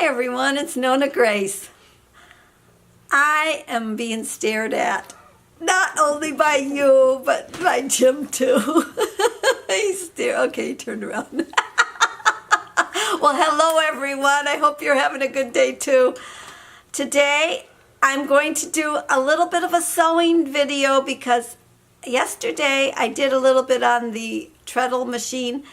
Hi everyone, it's NonnaGrace. I am being stared at, not only by you, but by Jim too. He's okay, he turned around. Well, hello everyone. I hope you're having a good day too. Today, I'm going to do a little bit of a sewing video because yesterday I did a little bit on the treadle machine.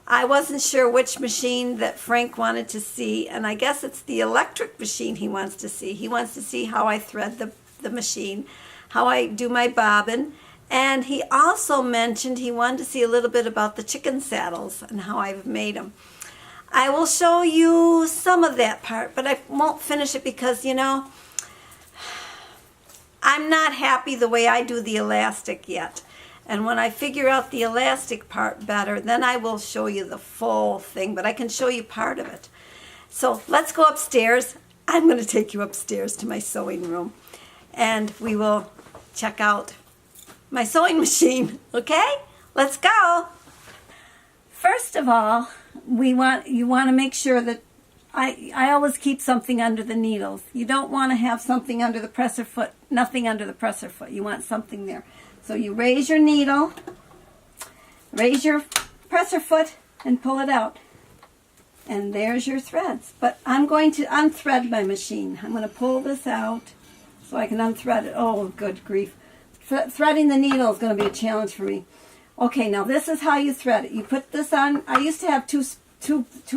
I wasn't sure which machine that Frank wanted to see, and I guess it's the electric machine he wants to see. He wants to see how I thread the machine, how I do my bobbin, and he also mentioned he wanted to see a little bit about the chicken saddles and how I've made them. I will show you some of that part, but I won't finish it because, you know, I'm not happy the way I do the elastic yet. And when I figure out the elastic part better, then I will show you the full thing, but I can show you part of it. So let's go upstairs. I'm going to take you upstairs to my sewing room, and we will check out my sewing machine, okay? Let's go. First of all, you want to make sure that I always keep something under the needles. You don't want to have something under the presser foot, nothing under the presser foot. You want something there. So you raise your needle, raise your presser foot, and pull it out. And there's your threads. But I'm going to unthread my machine. I'm going to pull this out so I can unthread it. Oh, good grief. Threading the needle is going to be a challenge for me. Okay, now this is how you thread it. You put this on. I used to have two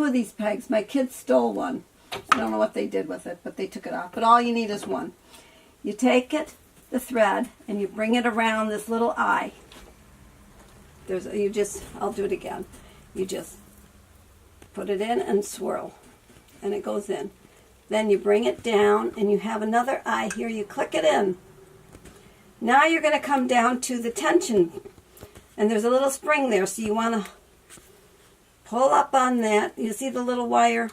of these pegs. My kids stole one. I don't know what they did with it, but they took it off. But all you need is one. You take it, the thread, and you bring it around this little eye. I'll do it again. You just put it in and swirl, and it goes in. Then you bring it down, and you have another eye here. You click it in. Now you're going to come down to the tension, and there's a little spring there, so you want to pull up on that. You see the little wire?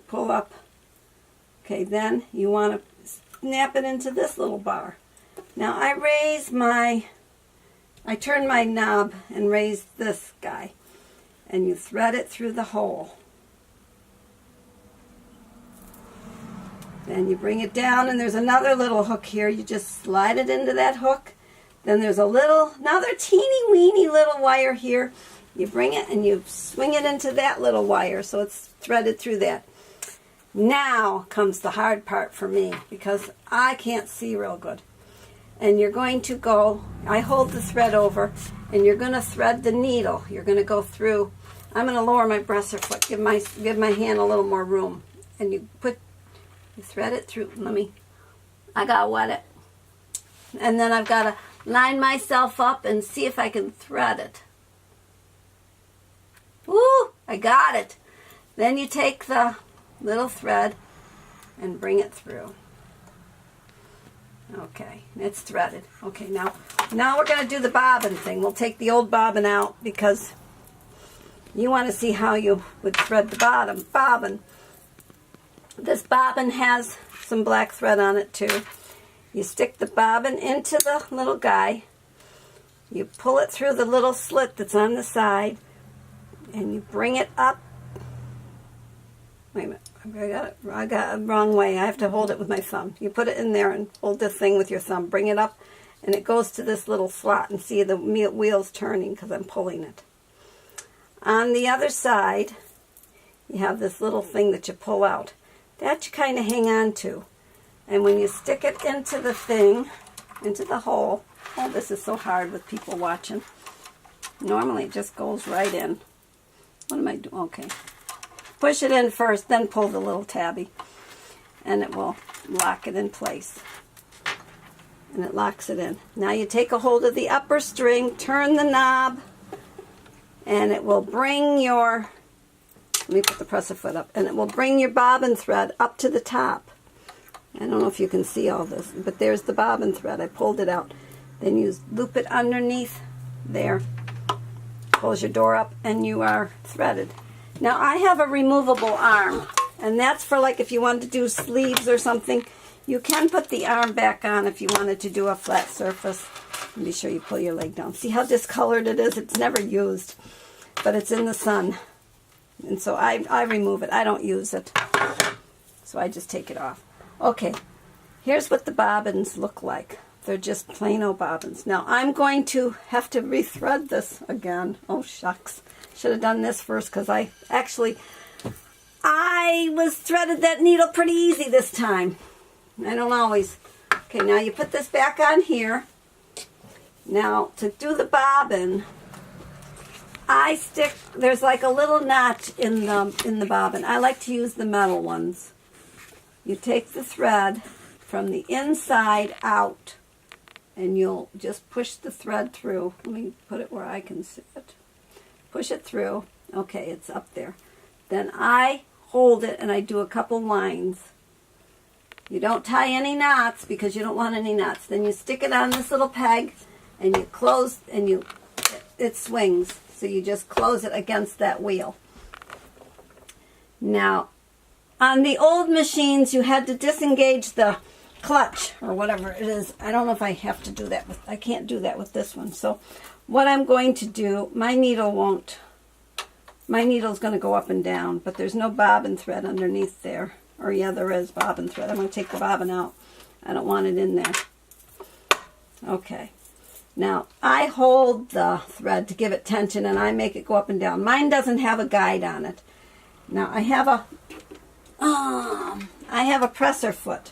Pull up. Okay, then you want to snap it into this little bar. Now I turn my knob and raise this guy, and you thread it through the hole. Then you bring it down, and there's another little hook here. You just slide it into that hook. Then there's another teeny weeny little wire here. You bring it and you swing it into that little wire so it's threaded through that. Now comes the hard part for me because I can't see real good. And you're going to go, I hold the thread over, and you're going to thread the needle. You're going to go through. I'm going to lower my presser foot, give my hand a little more room. And you thread it through. I got to wet it. And then I've got to line myself up and see if I can thread it. Woo! I got it. Then you take the little thread and bring it through. Okay, it's threaded. Okay, now we're going to do the bobbin thing. We'll take the old bobbin out because you want to see how you would thread the bobbin. This bobbin has some black thread on it too. You stick the bobbin into the little guy. You pull it through the little slit that's on the side, and you bring it up. Wait a minute, I got it wrong way. I have to hold it with my thumb. You put it in there and hold the thing with your thumb. Bring it up, and it goes to this little slot, and see the wheels turning because I'm pulling it. On the other side, you have this little thing that you pull out. That you kind of hang on to. And when you stick it into the thing, into the hole, oh, this is so hard with people watching. Normally it just goes right in. What am I doing? Okay. Push it in first, then pull the little tabby, and it will lock it in place. And it locks it in. Now you take a hold of the upper string, turn the knob, and it will bring your, let me put the presser foot up, and it will bring your bobbin thread up to the top. I don't know if you can see all this, but there's the bobbin thread. I pulled it out. Then you loop it underneath there. Close your door up, and you are threaded. Now I have a removable arm, and that's for like if you wanted to do sleeves or something. You can put the arm back on if you wanted to do a flat surface. Be sure you pull your leg down. See how discolored it is? It's never used, but it's in the sun. And so I remove it. I don't use it. So I just take it off. Okay, here's what the bobbins look like. They're just plain old bobbins. Now I'm going to have to rethread this again. Oh shucks. Should have done this first because I was threaded that needle pretty easy this time. I don't always. Okay, now you put this back on here. Now to do the bobbin, there's like a little notch in the bobbin. I like to use the metal ones. You take the thread from the inside out and you'll just push the thread through. Let me put it where I can see it. Push it through. Okay, it's up there. Then I hold it and I do a couple lines. You don't tie any knots because you don't want any knots. Then you stick it on this little peg and you close and it swings. So you just close it against that wheel. Now, on the old machines, you had to disengage the clutch or whatever it is. I don't know if I have to do that I can't do that with this one. So what I'm going to do, my needle's going to go up and down, but there's no bobbin thread underneath there. Or yeah, there is bobbin thread. I'm going to take the bobbin out. I don't want it in there. Okay. Now, I hold the thread to give it tension and I make it go up and down. Mine doesn't have a guide on it. Now, I have a presser foot.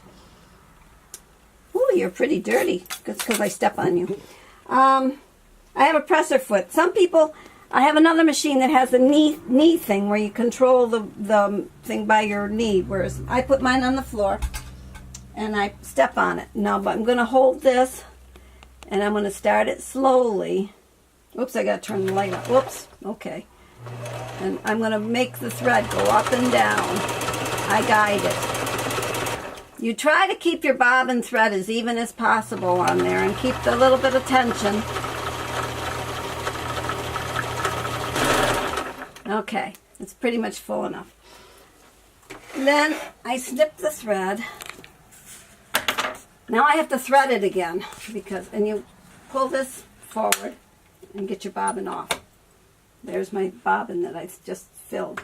Ooh, you're pretty dirty. That's because I step on you. I have a presser foot. Some people, I have another machine that has a knee thing where you control the thing by your knee, whereas I put mine on the floor and I step on it. Now, but I'm going to hold this and I'm going to start it slowly. Oops, I got to turn the light up. Whoops, okay. And I'm going to make the thread go up and down. I guide it. You try to keep your bobbin thread as even as possible on there and keep the little bit of tension. Okay, it's pretty much full enough. Then I snip the thread. Now I have to thread it again and you pull this forward and get your bobbin off. There's my bobbin that I just filled.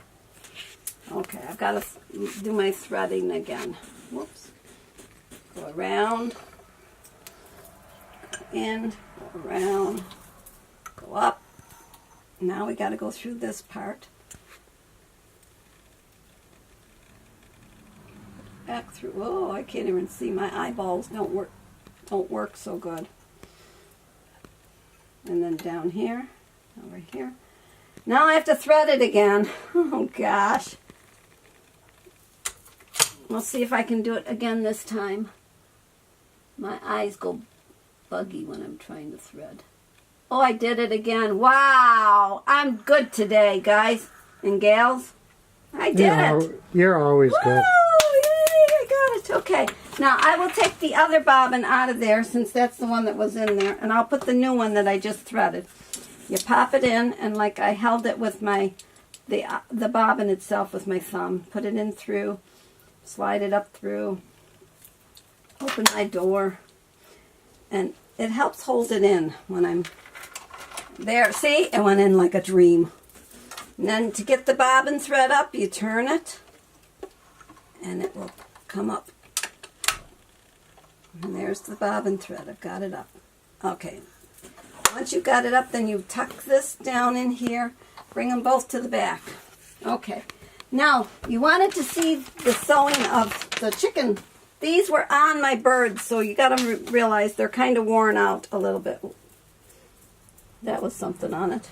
Okay, I've got to do my threading again. Whoops. Go around, go in, go around, go up. Now we got to go through this part. Back through. Oh, I can't even see. My eyeballs don't work so good. And then down here, over here. Now I have to thread it again. Oh gosh. We'll see if I can do it again this time. My eyes go buggy when I'm trying to thread. Oh, I did it again. Wow. I'm good today, guys and gals. I did it. You're always good. I got it. Okay. Now, I will take the other bobbin out of there since that's the one that was in there. And I'll put the new one that I just threaded. You pop it in, and like I held it with the bobbin itself with my thumb. Put it in through. Slide it up through. Open my door. And it helps hold it in when I'm there. See? It went in like a dream. And then to get the bobbin thread up, you turn it. And it will come up. And there's the bobbin thread. I've got it up. Okay. Once you've got it up, then you tuck this down in here. Bring them both to the back. Okay. Now, you wanted to see the sewing of the chicken. These were on my birds, so you got to realize they're kind of worn out a little bit. That was something on it.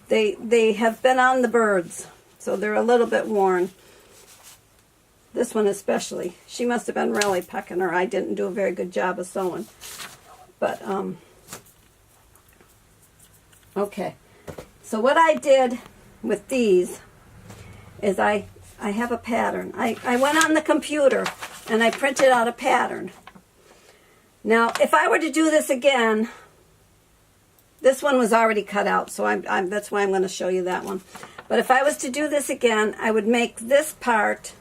They have been on the birds, so they're a little bit worn. This one especially. She must have been really pecking her. I didn't do a very good job of sewing. But, okay. So what I did with these is I have a pattern. I went on the computer and I printed out a pattern. Now, if I were to do this again, this one was already cut out, so that's why I'm going to show you that one. But if I was to do this again, I would make this part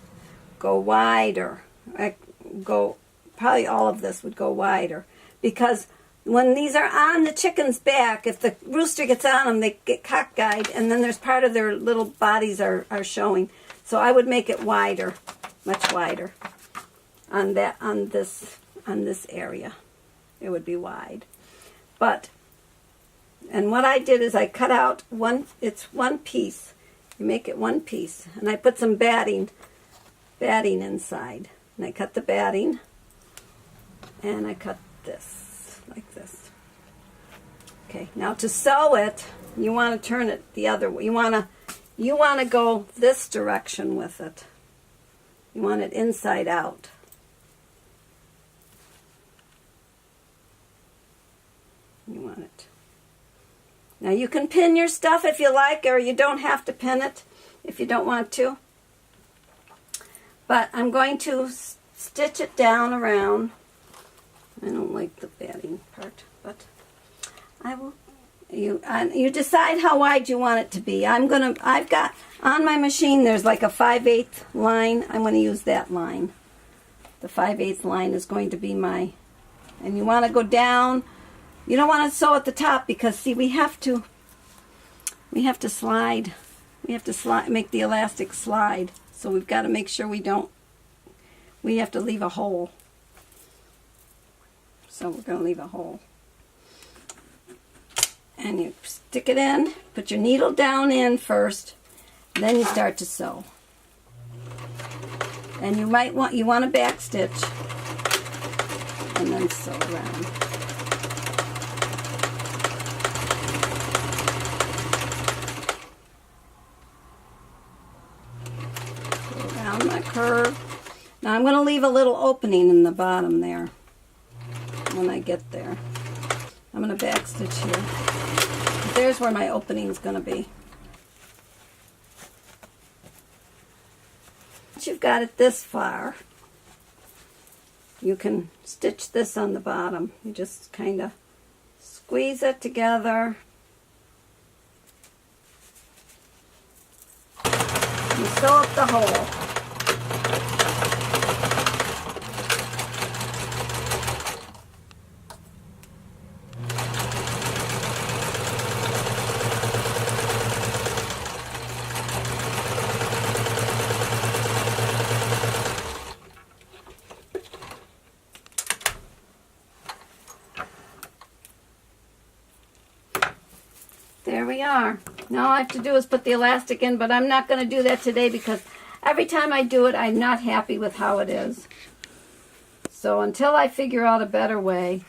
go wider. Probably all of this would go wider because when these are on the chicken's back, if the rooster gets on them, they get cockeyed, and then there's part of their little bodies are showing. So I would make it wider, much wider. On this area, it would be wide. And what I did is I cut out it's one piece. You make it one piece, and I put some batting inside. And I cut the batting, and I cut this, like this. Okay, now to sew it, you want to turn it the other way. You want to go this direction with it. You want it inside out. You want it. Now you can pin your stuff if you like, or you don't have to pin it if you don't want to. But I'm going to stitch it down around. I don't like the batting part, but I will. You decide how wide you want it to be. I've got on my machine, there's like a 5/8 line. I'm going to use that line. The 5/8 line is going to be my, and you want to go down. You don't want to sew at the top because, see, we have to slide. We have to make the elastic slide. So we've got to make sure we have to leave a hole. So we're going to leave a hole. And you stick it in, put your needle down in first, then you start to sew. And you want to back stitch and then sew around. Curve. Now I'm going to leave a little opening in the bottom there when I get there. I'm going to back stitch here. There's where my opening is going to be. Once you've got it this far, you can stitch this on the bottom. You just kind of squeeze it together. You sew up the hole. There we are. Now all I have to do is put the elastic in, but I'm not going to do that today because every time I do it, I'm not happy with how it is. So until I figure out a better way,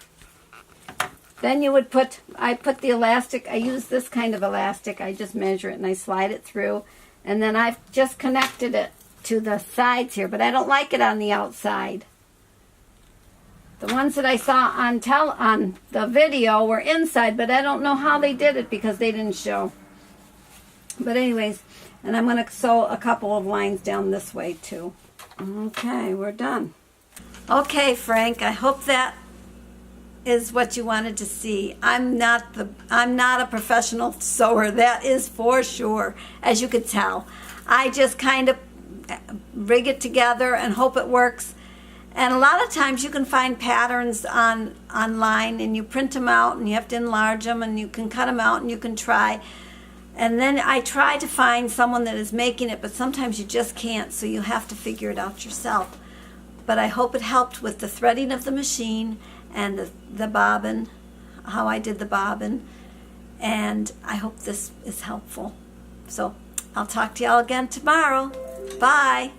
then you would I put the elastic, I use this kind of elastic, I just measure it and I slide it through, and then I've just connected it to the sides here, but I don't like it on the outside. The ones that I saw on the video were inside, but I don't know how they did it because they didn't show. But anyways, and I'm going to sew a couple of lines down this way too. Okay, we're done. Okay, Frank, I hope that is what you wanted to see. I'm not a professional sewer, that is for sure, as you could tell. I just kind of rig it together and hope it works. And a lot of times you can find patterns online and you print them out and you have to enlarge them and you can cut them out and you can try. And then I try to find someone that is making it, but sometimes you just can't, so you have to figure it out yourself. But I hope it helped with the threading of the machine and the bobbin, how I did the bobbin. And I hope this is helpful. So I'll talk to y'all again tomorrow. Bye.